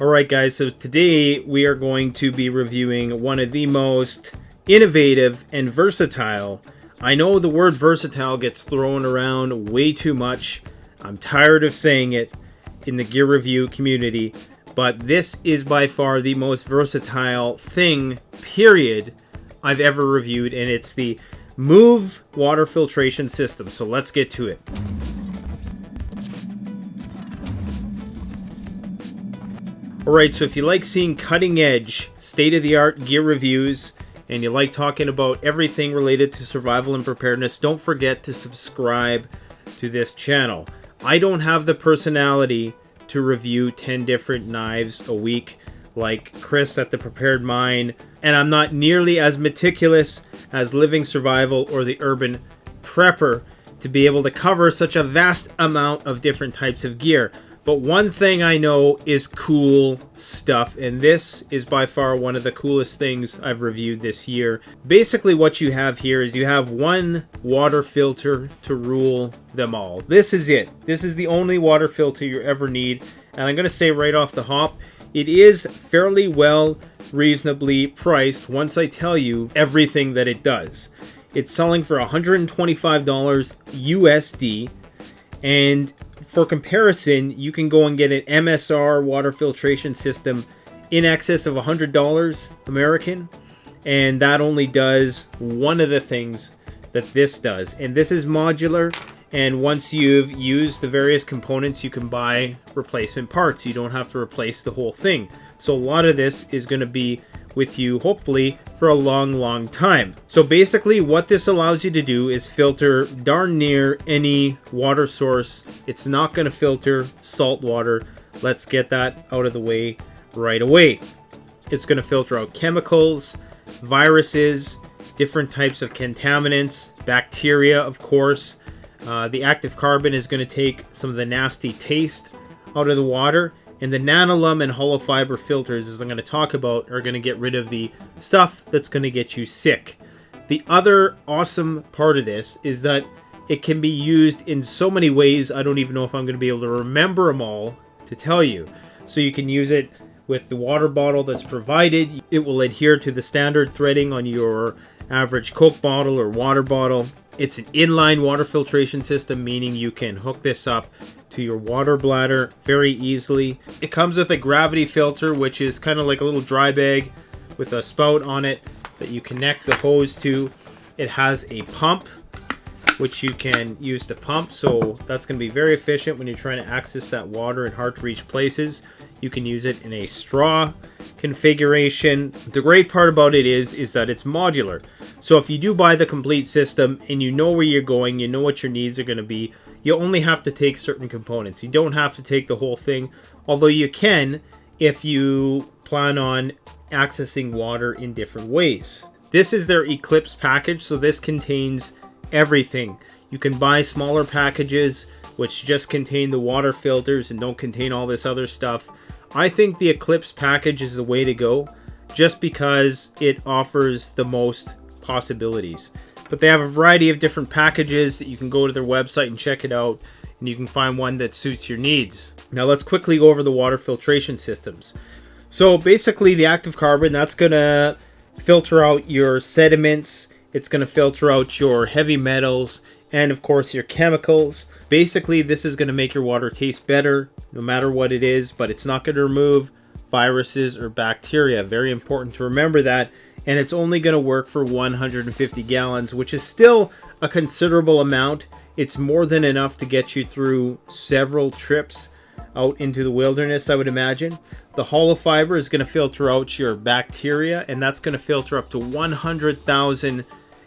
Alright guys, so today we are going to be reviewing one of the most innovative and versatile. I know the word versatile gets thrown around way too much. I'm tired of saying it in the gear review community, but this is by far the most versatile thing, period, I've ever reviewed, and it's the Move water filtration system. So let's get to it. Alright, so if you like seeing cutting edge, state-of-the-art gear reviews, and you like talking about everything related to survival and preparedness, don't forget to subscribe to this channel. I don't have the personality to review 10 different knives a week like Chris at The Prepared Mind, and I'm not nearly as meticulous as Living Survival or the Urban Prepper to be able to cover such a vast amount of different types of gear. But one thing I know is cool stuff, and this is by far one of the coolest things I've reviewed this year. Basically what you have here is you have one water filter to rule them all. This is it. This is the only water filter you ever need, and I'm going to say right off the hop, it is fairly well reasonably priced once I tell you everything that it does. It's selling for $125 USD, and for comparison, you can go and get an MSR water filtration system in excess of $100 American, and that only does one of the things that this does. And this is modular, and once you've used the various components, you can buy replacement parts. You don't have to replace the whole thing. So a lot of this is going to be with you, hopefully, for a long time. So basically what this allows you to do is filter darn near any water source. It's not going to filter salt water. Let's get that out of the way right away. It's going to filter out chemicals, viruses, different types of contaminants, bacteria, of course. The active carbon is going to take some of the nasty taste out of the water. And the Nanolum and hollow fiber filters, as I'm going to talk about, are going to get rid of the stuff that's going to get you sick. The other awesome part of this is that it can be used in so many ways, I don't even know if I'm going to be able to remember them all to tell you. So you can use it with the water bottle that's provided. It will adhere to the standard threading on your average Coke bottle or water bottle. It's an inline water filtration system, meaning you can hook this up to your water bladder very easily. It comes with a gravity filter, which is kind of like a little dry bag with a spout on it that you connect the hose to. It has a pump, which you can use to pump, so that's going to be very efficient when you're trying to access that water in hard to reach places. You can use it in a straw configuration. The great part about it is that it's modular. So if you do buy the complete system and you know where you're going, you know what your needs are going to be, you only have to take certain components. You don't have to take the whole thing, although you can if you plan on accessing water in different ways. This is their Eclipse package, so this contains everything. You can buy smaller packages which just contain the water filters and don't contain all this other stuff. I think the Eclipse package is the way to go just because it offers the most possibilities. But they have a variety of different packages that you can go to their website and check it out, and you can find one that suits your needs. Now let's quickly go over the water filtration systems. So basically the active carbon, that's going to filter out your sediments, it's going to filter out your heavy metals, and of course your chemicals. Basically this is going to make your water taste better no matter what it is, but it's not going to remove viruses or bacteria. Very important to remember that. And it's only going to work for 150 gallons, which is still a considerable amount. It's more than enough to get you through several trips out into the wilderness, I would imagine. The hollow fiber is going to filter out your bacteria, and that's going to filter up to 100,000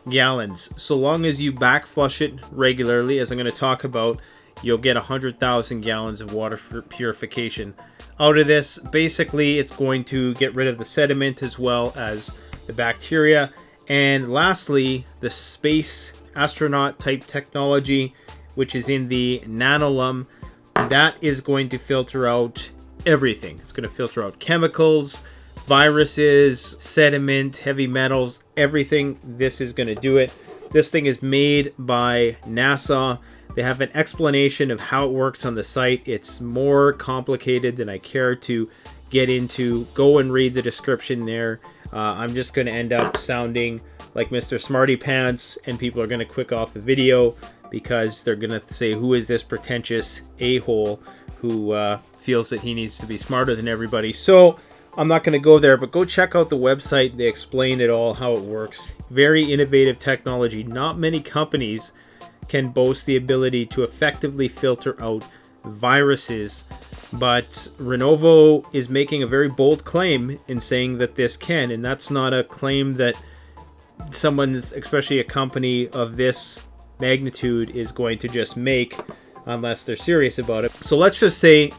gallons. So long as you back flush it regularly, as I'm going to talk about, you'll get 100,000 gallons of water purification out of this. Basically, it's going to get rid of the sediment as well as the bacteria. And lastly, the space astronaut type technology, which is in the Nanolum, that is going to filter out everything. It's going to filter out chemicals, viruses, sediment, heavy metals, everything. This is going to do it. This thing is made by NASA. They have an explanation of how it works on the site. It's more complicated than I care to get into, go and read the description there. I'm just going to end up sounding like Mr. Smarty Pants, and people are going to click off the video because they're going to say, who is this pretentious a-hole who feels that he needs to be smarter than everybody. So I'm not going to go there, but go check out the website. They explain it all, how it works. Very innovative technology. Not many companies can boast the ability to effectively filter out viruses, but Renovo is making a very bold claim in saying that this can, and that's not a claim that someone's, especially a company of this magnitude, is going to just make unless they're serious about it. So let's just say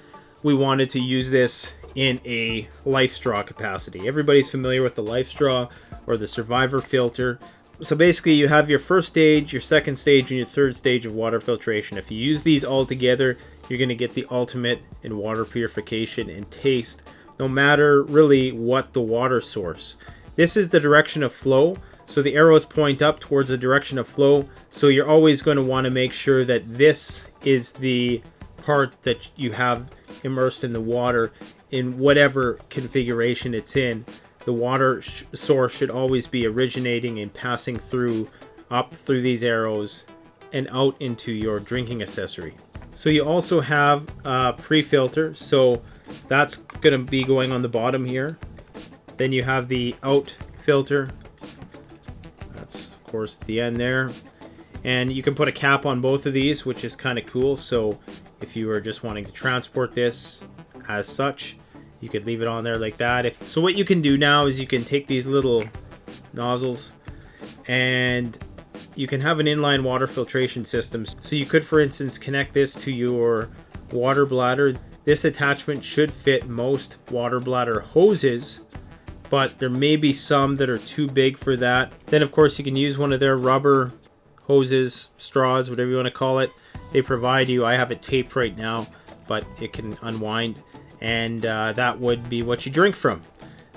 we wanted to use this in a LifeStraw capacity. Everybody's familiar with the LifeStraw or the Survivor filter. So basically you have your first stage, your second stage, and your third stage of water filtration. If you use these all together, you're going to get the ultimate in water purification and taste, no matter really what the water source. This is the direction of flow. So the arrows point up towards the direction of flow. So you're always going to want to make sure that this is the part that you have immersed in the water in whatever configuration it's in. The water source should always be originating and passing through, up through these arrows and out into your drinking accessory. So you also have a pre-filter, so that's going to be going on the bottom here. Then you have the out filter. That's of course at the end there. And you can put a cap on both of these, which is kind of cool. So if you were just wanting to transport this as such, you could leave it on there like that. So what you can do now is you can take these little nozzles and you can have an inline water filtration system. So you could, for instance, connect this to your water bladder. This attachment should fit most water bladder hoses, but there may be some that are too big for that. Then of course you can use one of their rubber hoses, straws, whatever you want to call it. They provide you, I have it taped right now, but it can unwind, and that would be what you drink from.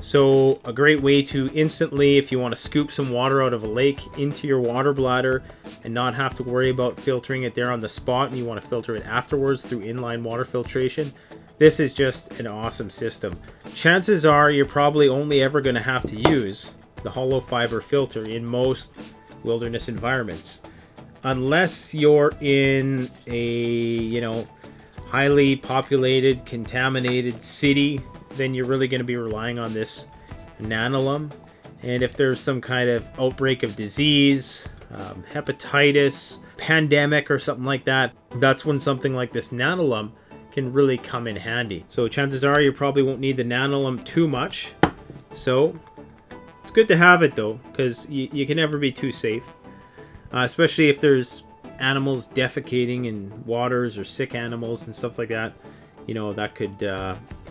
So a great way to instantly, if you want to scoop some water out of a lake into your water bladder and not have to worry about filtering it there on the spot, and you want to filter it afterwards through inline water filtration, this is just an awesome system. Chances are you're probably only ever going to have to use the hollow fiber filter in most wilderness environments, unless you're in a highly populated, contaminated city. Then you're really going to be relying on this Nanolum. And if there's some kind of outbreak of disease, hepatitis, pandemic or something like that, that's when something like this Nanolum can really come in handy. So chances are you probably won't need the Nanolum too much. So it's good to have it though, because you can never be too safe, especially if there's animals defecating in waters or sick animals and stuff like that. That could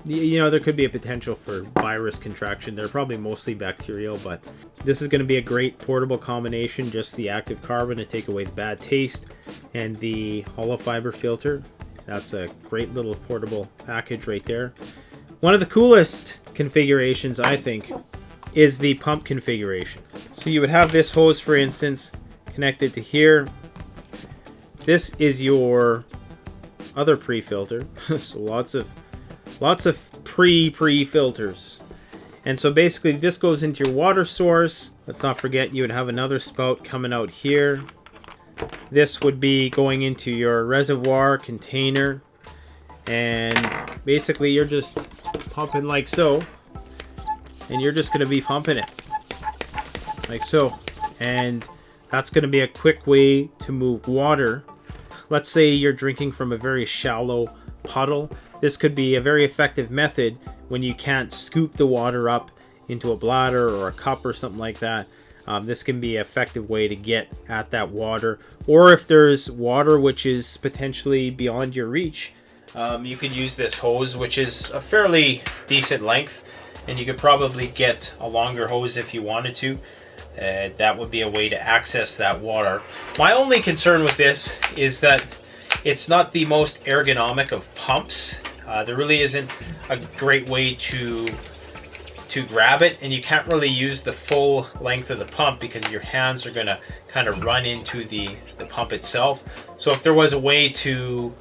there could be a potential for virus contraction. They're probably mostly bacterial, but this is going to be a great portable combination. Just the active carbon to take away the bad taste, and the hollow fiber filter. That's a great little portable package right there. One of the coolest configurations, I think, is the pump configuration. So you would have this hose, for instance, connected to here. This is your other pre-filter. So lots of pre-filters. And so basically this goes into your water source. Let's not forget you would have another spout coming out here. This would be going into your reservoir container. And basically you're just pumping like so. And you're just going to be pumping it like so. And that's going to be a quick way to move water. Let's say you're drinking from a very shallow puddle. This could be a very effective method when you can't scoop the water up into a bladder or a cup or something like that. This can be an effective way to get at that water. Or if there's water which is potentially beyond your reach, you could use this hose, which is a fairly decent length, and you could probably get a longer hose if you wanted to. That would be a way to access that water. My only concern with this is that it's not the most ergonomic of pumps. There really isn't a great way to grab it, and you can't really use the full length of the pump because your hands are going to kind of run into the pump itself. So if there was a way to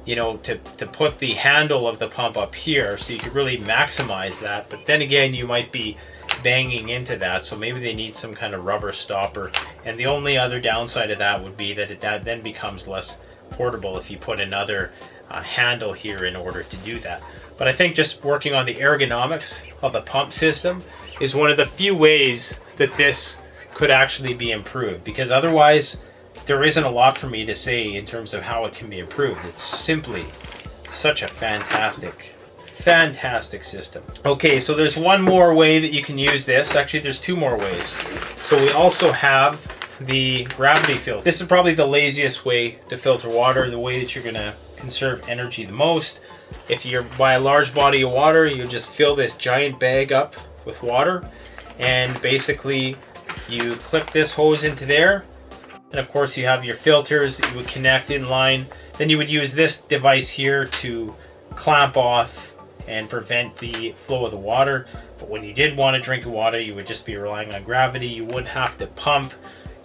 you know, to put the handle of the pump up here, so you could really maximize that. But then again, you might be banging into that, so maybe they need some kind of rubber stopper. And the only other downside of that would be that that then becomes less portable if you put another handle here in order to do that. But I think just working on the ergonomics of the pump system is one of the few ways that this could actually be improved, because otherwise there isn't a lot for me to say in terms of how it can be improved. It's simply such a fantastic system. Okay, so there's one more way that you can use this. Actually, there's two more ways. So we also have the gravity filter. This is probably the laziest way to filter water, the way that you're gonna conserve energy the most. If you're by a large body of water, you just fill this giant bag up with water, and basically you clip this hose into there, and of course you have your filters that you would connect in line. Then you would use this device here to clamp off and prevent the flow of the water. But when you did want to drink water, you would just be relying on gravity. You wouldn't have to pump,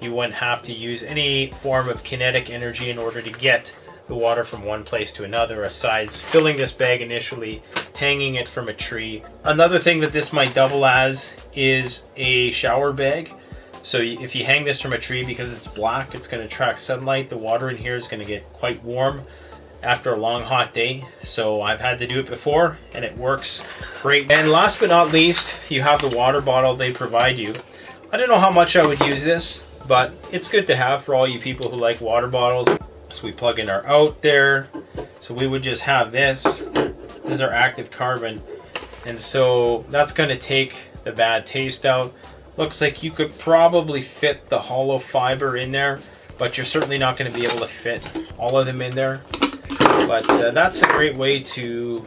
you wouldn't have to use any form of kinetic energy in order to get the water from one place to another, aside filling this bag initially, hanging it from a tree. Another thing that this might double as is a shower bag. So if you hang this from a tree, because it's black, it's going to attract sunlight. The water in here is going to get quite warm after a long hot day. So I've had to do it before and it works great. And last but not least, you have the water bottle they provide you. I don't know how much I would use this, but it's good to have for all you people who like water bottles. So we plug in our out there. So we would just have this. This is our active carbon. And so that's going to take the bad taste out. Looks like you could probably fit the hollow fiber in there, but you're certainly not going to be able to fit all of them in there. But that's a great way to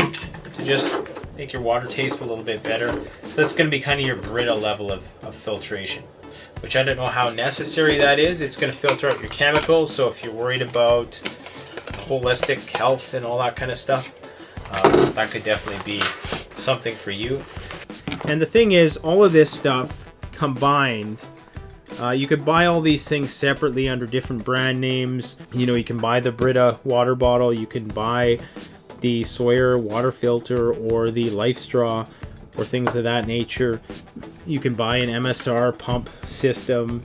just make your water taste a little bit better. So that's going to be kind of your Brita level of filtration, which I don't know how necessary that is. It's going to filter out your chemicals, so if you're worried about holistic health and all that kind of stuff, that could definitely be something for you. And the thing is, all of this stuff combined, you could buy all these things separately under different brand names. You know, you can buy the Brita water bottle, you can buy the Sawyer water filter or the Life Straw or things of that nature. You can buy an MSR pump system,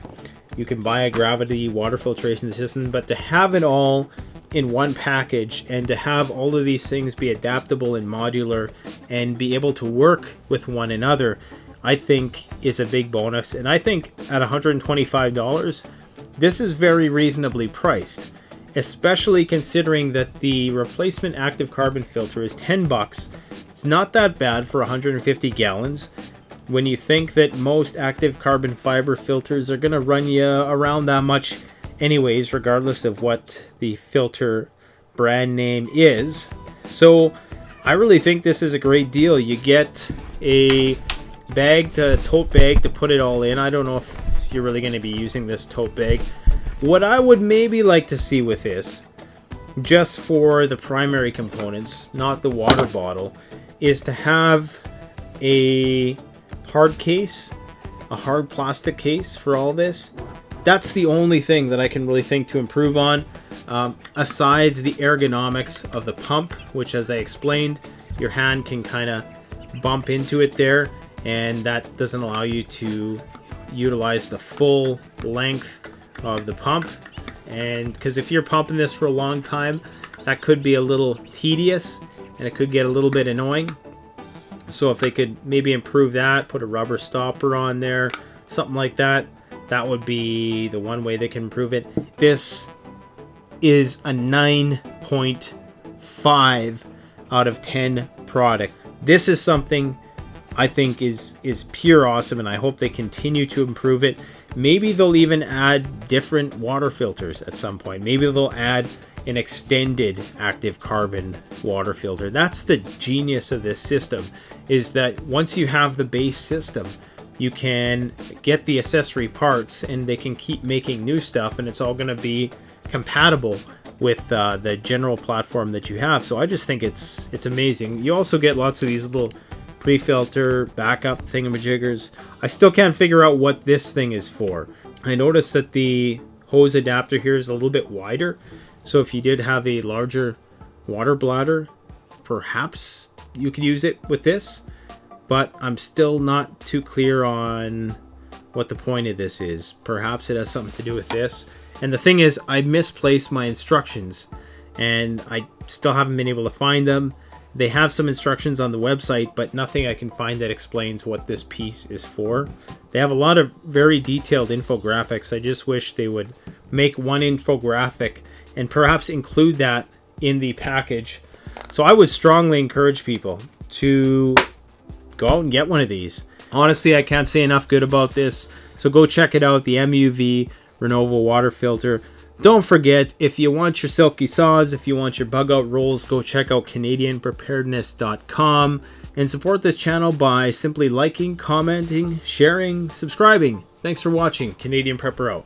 you can buy a gravity water filtration system, but to have it all in one package and to have all of these things be adaptable and modular and be able to work with one another, I think is a big bonus. And I think at $125, this is very reasonably priced, especially considering that the replacement active carbon filter is $10. It's not that bad for 150 gallons. When you think that most active carbon fiber filters are going to run you around that much anyways, regardless of what the filter brand name is. So I really think this is a great deal. You get a tote bag to put it all in. I don't know if you're really going to be using this tote bag. What I would maybe like to see with this, just for the primary components, not the water bottle, is to have a hard case, a hard plastic case for all this. That's the only thing that I can really think to improve on, aside the ergonomics of the pump, which, as I explained, your hand can kind of bump into it there, and that doesn't allow you to utilize the full length of the pump. And because if you're pumping this for a long time, that could be a little tedious and it could get a little bit annoying. So if they could maybe improve that, put a rubber stopper on there, something like that, that would be the one way they can improve it. This is a 9.5 out of 10 product. This is something I think is pure awesome, and I hope they continue to improve it. Maybe they'll even add different water filters at some point. Maybe they'll add an extended active carbon water filter. That's the genius of this system, is that once you have the base system, you can get the accessory parts and they can keep making new stuff, and it's all going to be compatible with the general platform that you have. So I just think it's amazing. You also get lots of these little pre-filter backup thingamajiggers. I still can't figure out what this thing is for. I noticed that the hose adapter here is a little bit wider, so if you did have a larger water bladder, perhaps you could use it with this, but I'm still not too clear on what the point of this is. Perhaps it has something to do with this. And the thing is, I misplaced my instructions and I still haven't been able to find them. They have some instructions on the website, but nothing I can find that explains what this piece is for. They have a lot of very detailed infographics. I just wish they would make one infographic and perhaps include that in the package. So I would strongly encourage people to go out and get one of these. Honestly, I can't say enough good about this. So go check it out, the MUV Renovo water filter. Don't forget, if you want your silky saws, if you want your bug out rolls, go check out CanadianPreparedness.com and support this channel by simply liking, commenting, sharing, subscribing. Thanks for watching. Canadian Prepper out.